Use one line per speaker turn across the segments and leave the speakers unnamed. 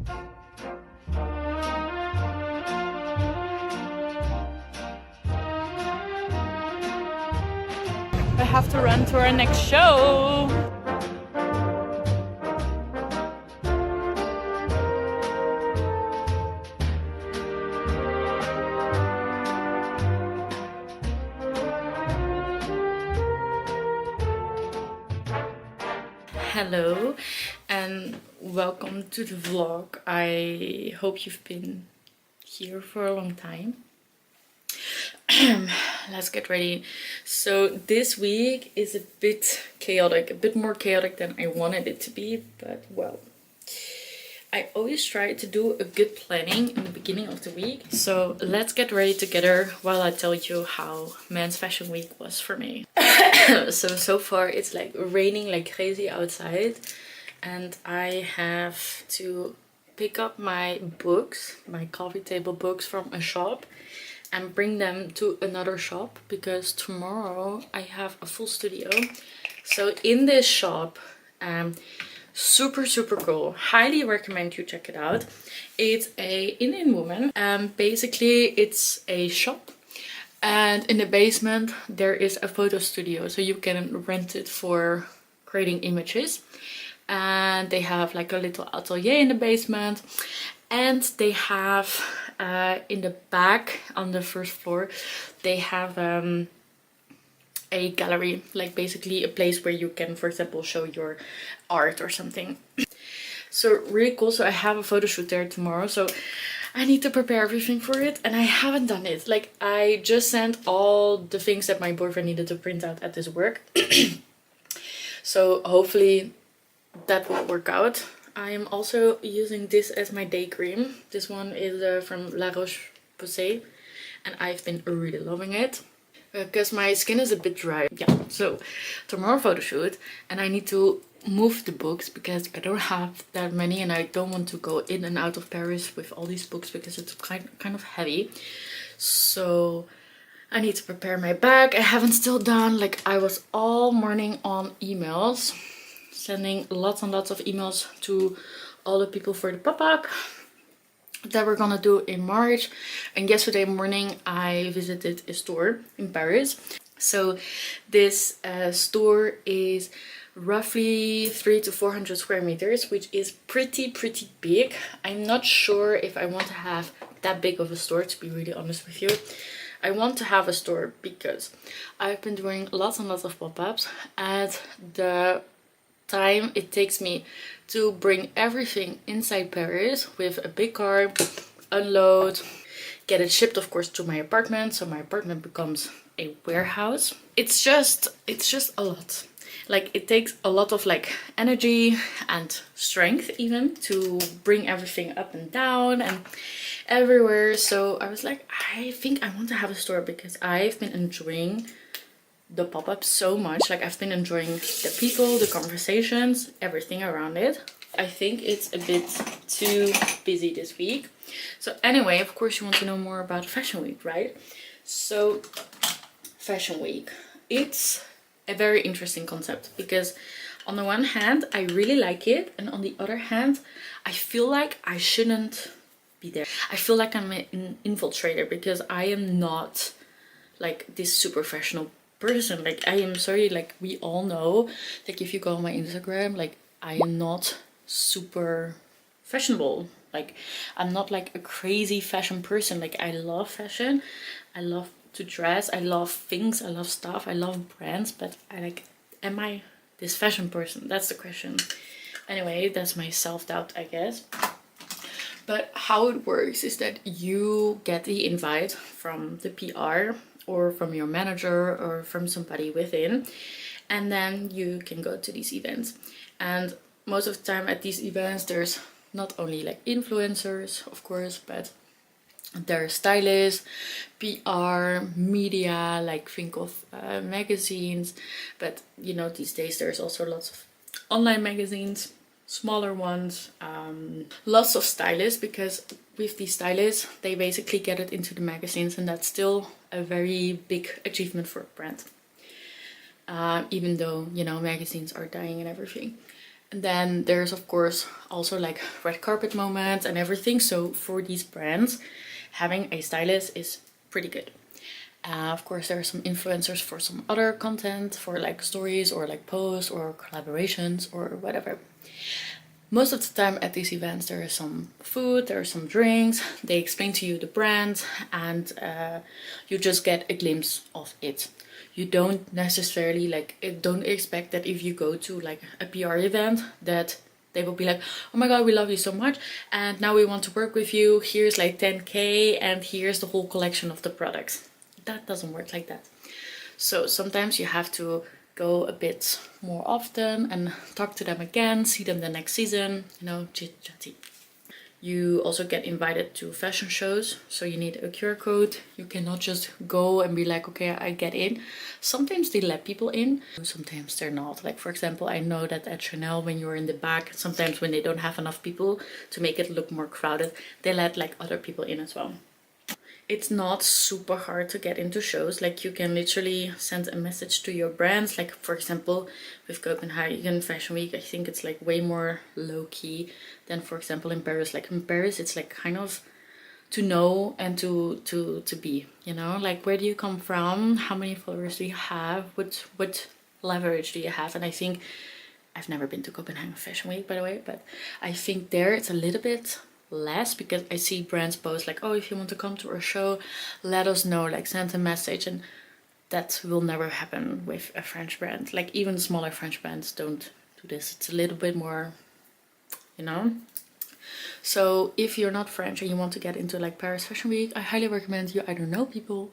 I have to run to our next show. Hello and welcome to the vlog. I hope you've been here for a long time. Let's get ready. So this week is a bit chaotic, a bit more chaotic than I wanted it to be, but well, I always try to do a good planning in the beginning of the week. So let's get ready together while I tell you how Men's Fashion Week was for me. So far it's like raining like crazy outside, and I have to pick up my books, my coffee table books from a shop and bring them to another shop because tomorrow I have a full studio. So in this shop, super cool, highly recommend you check it out. It's a Indian woman. Basically it's a shop, and in the basement there is a photo studio, so you can rent it for creating images. And they have like a little atelier in the basement, and they have in the back on the first floor they have a gallery, like basically a place where you can, for example, show your art or something. So really cool. So I have a photo shoot there tomorrow, so I need to prepare everything for it, and I haven't done it. Like, I just sent all the things that my boyfriend needed to print out at his work. So hopefully that will work out. I am also using this as my day cream. This one is from La Roche-Posay, and I've been really loving it because my skin is a bit dry. Yeah, so tomorrow photo shoot, and I need to move the books because I don't have that many, and I don't want to go in and out of Paris with all these books because it's kind of heavy. So I need to prepare my bag. I haven't still done, like, I was all morning on emails, sending lots and lots of emails to all the people for the pop-up that we're gonna do in March. And yesterday morning I visited a store in Paris. So this store is roughly 300 to 400 square meters, which is pretty big. I'm not sure if I want to have that big of a store, to be really honest with you. I want to have a store because I've been doing lots and lots of pop-ups, and the time it takes me to bring everything inside Paris with a big car, unload, get it shipped of course to my apartment, so my apartment becomes a warehouse. It's just a lot. Like, it takes a lot of like energy and strength even to bring everything up and down and everywhere. So I was like, I think I want to have a store because I've been enjoying the pop-up so much. Like, I've been enjoying the people, the conversations, everything around it. I think it's a bit too busy this week. So anyway, of course you want to know more about Fashion Week, right? So Fashion Week, it's a very interesting concept because on the one hand I really like it, and on the other hand I feel like I shouldn't be there. I feel like I'm an infiltrator because I am not like this super professional person. Like, I am sorry, like, we all know, like, if you go on my Instagram, like, I am not super fashionable. Like, I'm not like a crazy fashion person. Like, I love fashion, I love to dress, I love things, I love stuff, I love brands, but I like, am I this fashion person? That's the question. Anyway, that's my self-doubt, I guess. But how it works is that you get the invite from the PR or from your manager or from somebody within, and then you can go to these events. And most of the time at these events there's not only like influencers, of course, but there are stylists, PR, media, like think of magazines. But you know, these days there's also lots of online magazines, smaller ones, lots of stylists, because with these stylists they basically get it into the magazines, and that's still a very big achievement for a brand, even though, you know, magazines are dying and everything. And then there's of course also like red carpet moments and everything. So for these brands, having a stylist is pretty good. Of course, there are some influencers for some other content, for like stories or like posts or collaborations or whatever. Most of the time at these events there is some food, there are some drinks, they explain to you the brand, and you just get a glimpse of it. You don't necessarily don't expect that if you go to like a PR event that they will be like, oh my god, we love you so much and now we want to work with you, here's like 10k and here's the whole collection of the products. That doesn't work like that. So sometimes you have to go a bit more often and talk to them again, see them the next season, you know, chit chatty. You also get invited to fashion shows, so you need a QR code. You cannot just go and be like, okay, I get in. Sometimes they let people in, sometimes they're not. Like for example, I know that at Chanel, when you're in the back, sometimes when they don't have enough people to make it look more crowded, they let like other people in as well. It's not super hard to get into shows. Like you can literally send a message to your brands. Like for example, with Copenhagen Fashion Week, I think it's like way more low key than for example in Paris. Like in Paris, it's like kind of to know and to be, you know, like where do you come from? How many followers do you have? What leverage do you have? And I think, I've never been to Copenhagen Fashion Week, by the way, but I think there it's a little bit less, because I see brands post like, oh, if you want to come to our show, let us know, like send a message, and that will never happen with a French brand. Like even smaller French brands don't do this. It's a little bit more, you know. So if you're not French and you want to get into like Paris Fashion Week, I highly recommend you either know people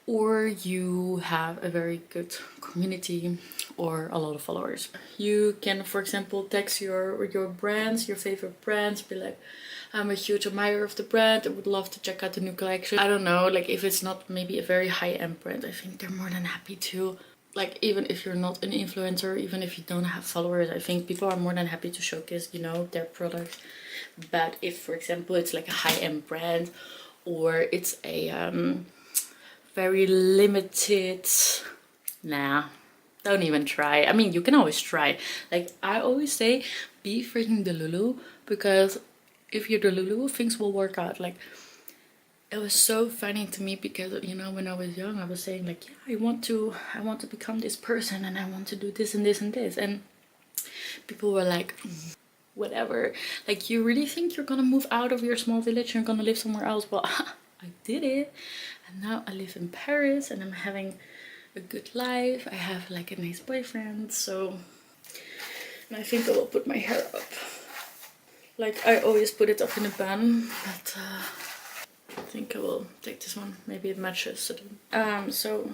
or you have a very good community or a lot of followers. You can, for example, text your brands, your favorite brands, be like, I'm a huge admirer of the brand, I would love to check out the new collection. I don't know, like if it's not maybe a very high-end brand, I think they're more than happy to, like even if you're not an influencer, even if you don't have followers, I think people are more than happy to showcase, you know, their products. But if, for example, it's like a high-end brand or it's a very limited, nah, don't even try. I mean, you can always try. Like I always say, be freaking Delulu, because if you're Delulu, things will work out. Like it was so funny to me because, you know, when I was young, I was saying like, yeah, I want to become this person and I want to do this and this and this, and people were like, whatever. Like, you really think you're gonna move out of your small village and you're gonna live somewhere else? Well, I did it, and now I live in Paris and I'm having a good life. I have like a nice boyfriend, so, and I think I will put my hair up. Like I always put it up in a bun, but I think I will take this one. Maybe it matches. So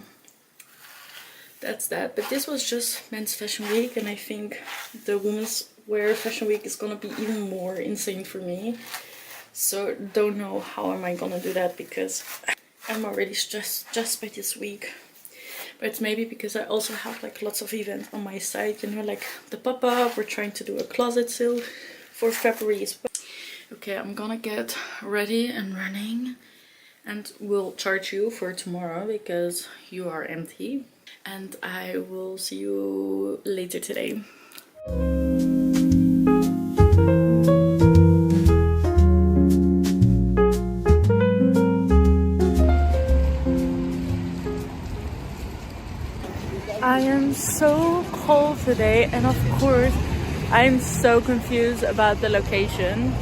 that's that. But this was just Men's Fashion Week, and I think the Women's Wear Fashion Week is gonna be even more insane for me. So don't know how am I gonna do that, because I'm already stressed just by this week. But it's maybe because I also have like lots of events on my side, you know, like the pop-up. We're trying to do a closet sale for February as well. Okay, I'm gonna get ready and running, and will charge you for tomorrow because you are empty, and I will see you later today. I am so cold today, and of course I'm so confused about the location.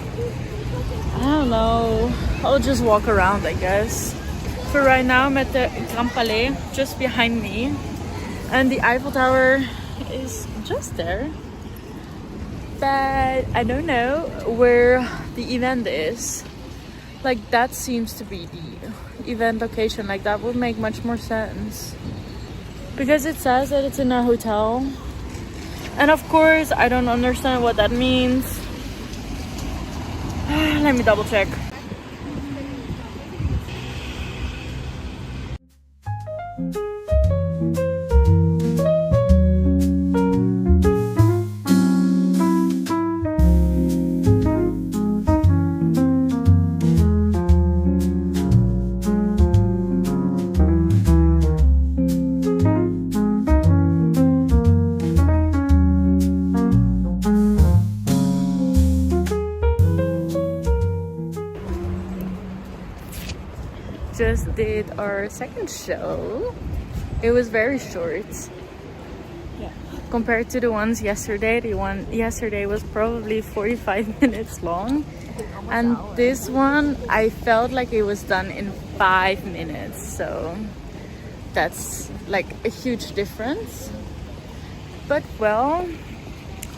I don't know, I'll just walk around, I guess. For right now I'm at the Grand Palais, just behind me, and the Eiffel Tower is just there, but I don't know where the event is. Like that seems to be the event location. Like that would make much more sense, because it says that it's in a hotel, and of course I don't understand what that means. Let me double check. just did our second show. It was very short. Yeah. Compared to the ones yesterday. The one yesterday was probably 45 minutes long. And this one, I felt like it was done in 5 minutes. So that's like a huge difference. But well,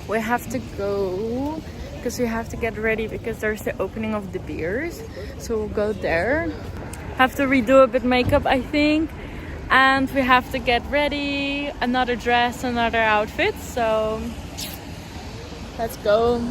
we have to go because we have to get ready because there's the opening of the beers. So we'll go there. Have to redo a bit makeup, I think. And we have to get ready. Another dress, another outfit. So let's go.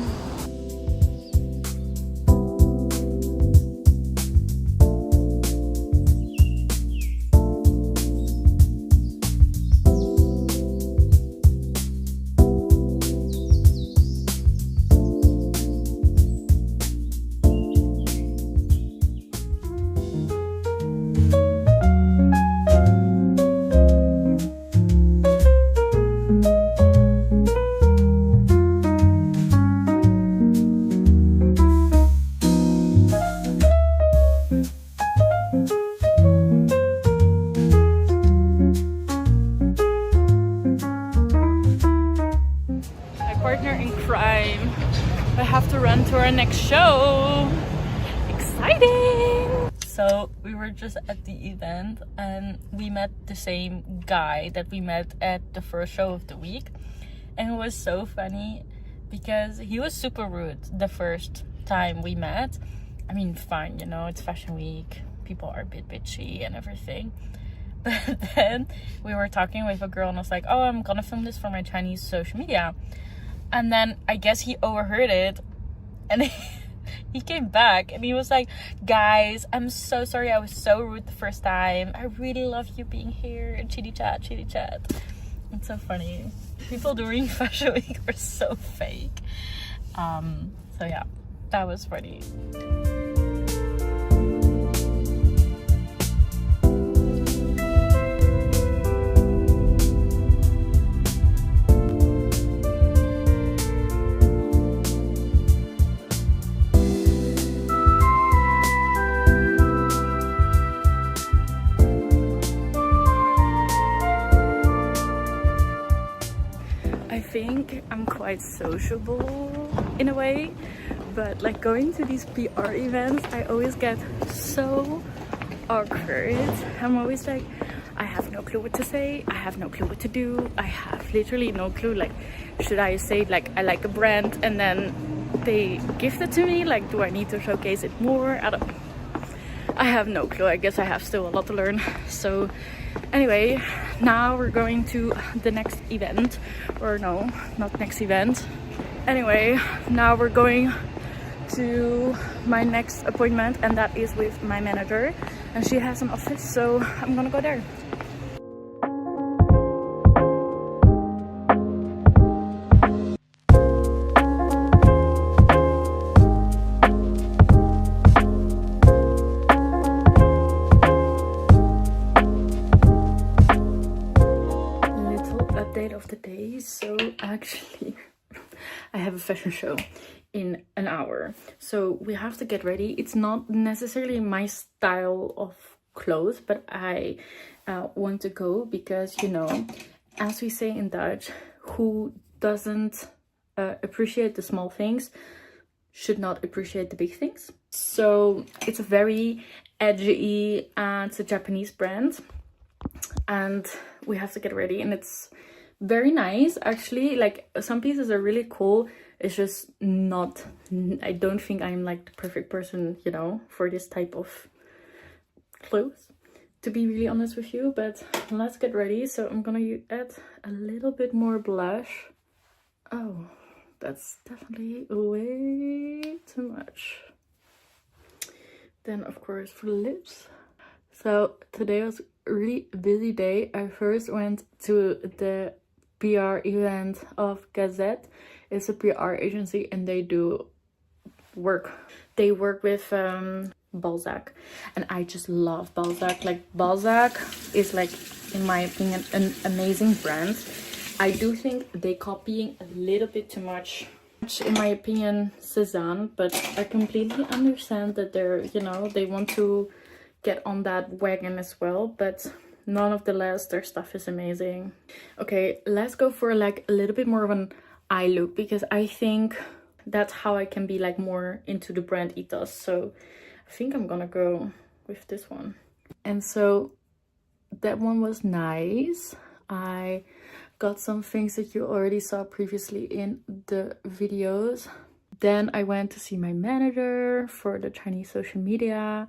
To our next show. Exciting! So we were just at the event and we met the same guy that we met at the first show of the week, and it was so funny because he was super rude the first time we met. I mean, fine, you know, it's fashion week, people are a bit bitchy and everything, but then we were talking with a girl and I was like, oh, I'm gonna film this for my Chinese social media, and then I guess he overheard it. And he came back and he was like, guys, I'm so sorry I was so rude the first time. I really love you being here and chitty chat, chitty chat. It's so funny. People during Fashion Week are so fake. So yeah, that was funny. I think I'm quite sociable in a way, but like going to these PR events, I always get so awkward. I'm always like, I have no clue what to say, I have no clue what to do, I have literally no clue. Like, should I say like I like a brand and then they gift it to me? Like, do I need to showcase it more? I have no clue. I guess I have still a lot to learn. So anyway, now we're going to the next event, or no, not next event. Anyway, now we're going to my next appointment, and that is with my manager, and she has an office, so I'm gonna go there. Of the day. So actually I have a fashion show in an hour, so we have to get ready. It's not necessarily my style of clothes, but I want to go because, you know, as we say in Dutch, who doesn't appreciate the small things should not appreciate the big things. So it's a very edgy and it's a Japanese brand, and we have to get ready, and it's very nice actually. Like, some pieces are really cool. It's just not, I don't think I'm like the perfect person, you know, for this type of clothes, to be really honest with you. But let's get ready. So I'm gonna add a little bit more blush. Oh, that's definitely way too much. Then of course for the lips. So today was a really busy day. I first went to the PR event of Gazette. It's a PR agency and they do work. They work with Balzac, and I just love Balzac. Like, Balzac is, like, in my opinion, an amazing brand. I do think they copying a little bit too much, in my opinion, Cézanne, but I completely understand that they're, you know, they want to get on that wagon as well, but nonetheless, their stuff is amazing. Okay, let's go for like a little bit more of an eye look, because I think that's how I can be like more into the brand ethos. So I think I'm gonna go with this one. And so that one was nice. I got some things that you already saw previously in the videos. Then I went to see my manager for the Chinese social media.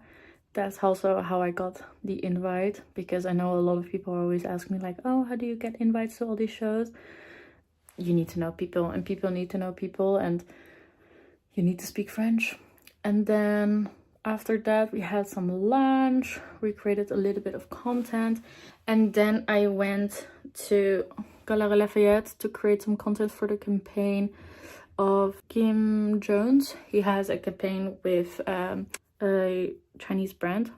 That's also how I got the invite, because I know a lot of people always ask me like, oh, how do you get invites to all these shows? You need to know people, and people need to know people, and you need to speak French. And then after that, we had some lunch. We created a little bit of content. And then I went to Galeries Lafayette to create some content for the campaign of Kim Jones. He has a campaign with a Chinese brand.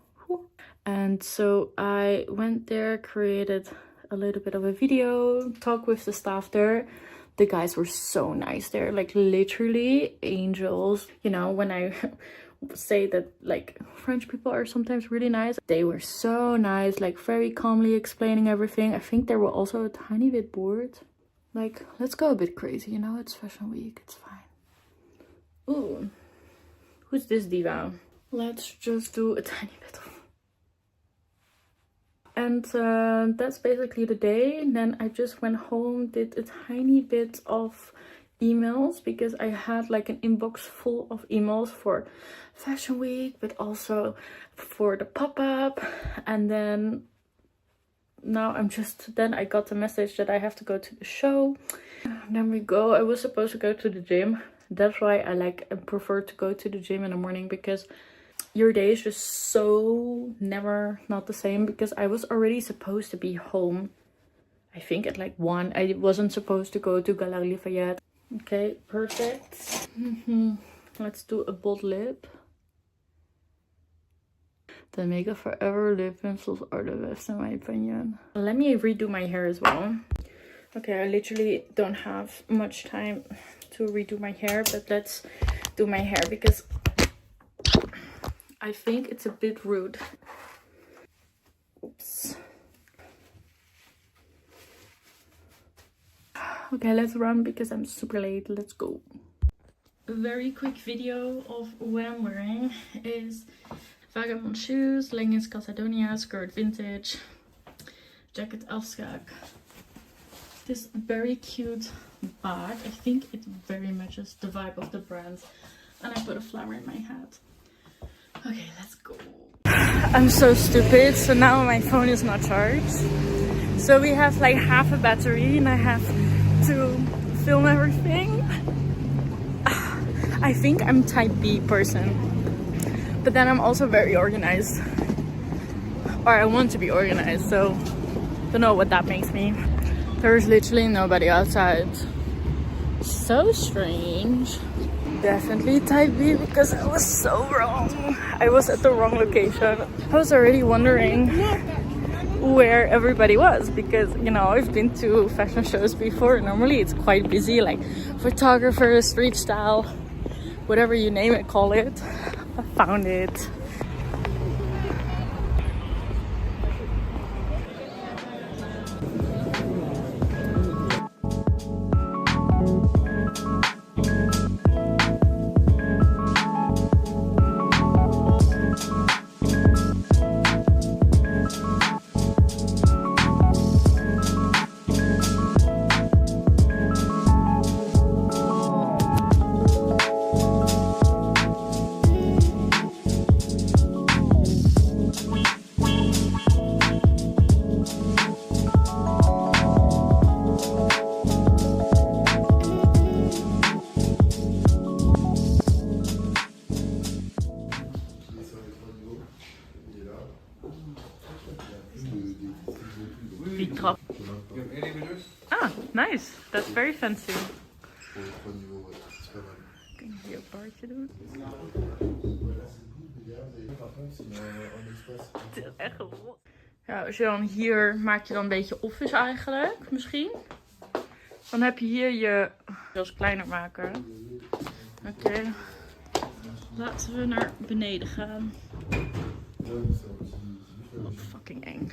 And so I went there, created a little bit of a video, talked with the staff there. The guys were so nice there, like literally angels. You know, when I say that like French people are sometimes really nice, they were so nice, like very calmly explaining everything. I think they were also a tiny bit bored. Like, let's go a bit crazy, you know, it's fashion week, it's fine. Ooh, who's this diva? Let's just do a tiny bit of... And that's basically the day. And then I just went home, did a tiny bit of emails, because I had like an inbox full of emails for fashion week, but also for the pop-up. And then now then I got the message that I have to go to the show. Then we go. I was supposed to go to the gym. That's why I prefer to go to the gym in the morning, because your day is just so never not the same. Because I was already supposed to be home, I think at like 1. I wasn't supposed to go to Galeries Lafayette. Okay, perfect. Let's do a bold lip. The Makeup Forever lip pencils are the best in my opinion. Let me redo my hair as well. Okay, I literally don't have much time to redo my hair, but let's do my hair because I think it's a bit rude. Oops. Okay, let's run because I'm super late. Let's go. A very quick video of what I'm wearing is Vagabond shoes, leggings Catadonia, skirt vintage, jacket Elfskraak. This very cute bag. I think it very matches the vibe of the brand. And I put a flower in my hat. Okay, let's go. I'm so stupid. So now my phone is not charged. So we have like half a battery and I have to film everything. I think I'm type B person. But then I'm also very organized. Or I want to be organized, so don't know what that makes me. There's literally nobody outside. So strange. Definitely type B because I was so wrong. I was at the wrong location. I was already wondering where everybody was because, you know, I've been to fashion shows before. Normally it's quite busy, like photographers, street style, whatever you name it, call it. I found it. Ah, nice. That's very fancy. Kun je hier een paardje doen? Het is echt rot. Ja, als je dan hier maak je dan een beetje office eigenlijk, misschien. Dan heb je hier je zelfs kleiner maken. Oké. Laten we naar beneden gaan. Oh, fucking eng.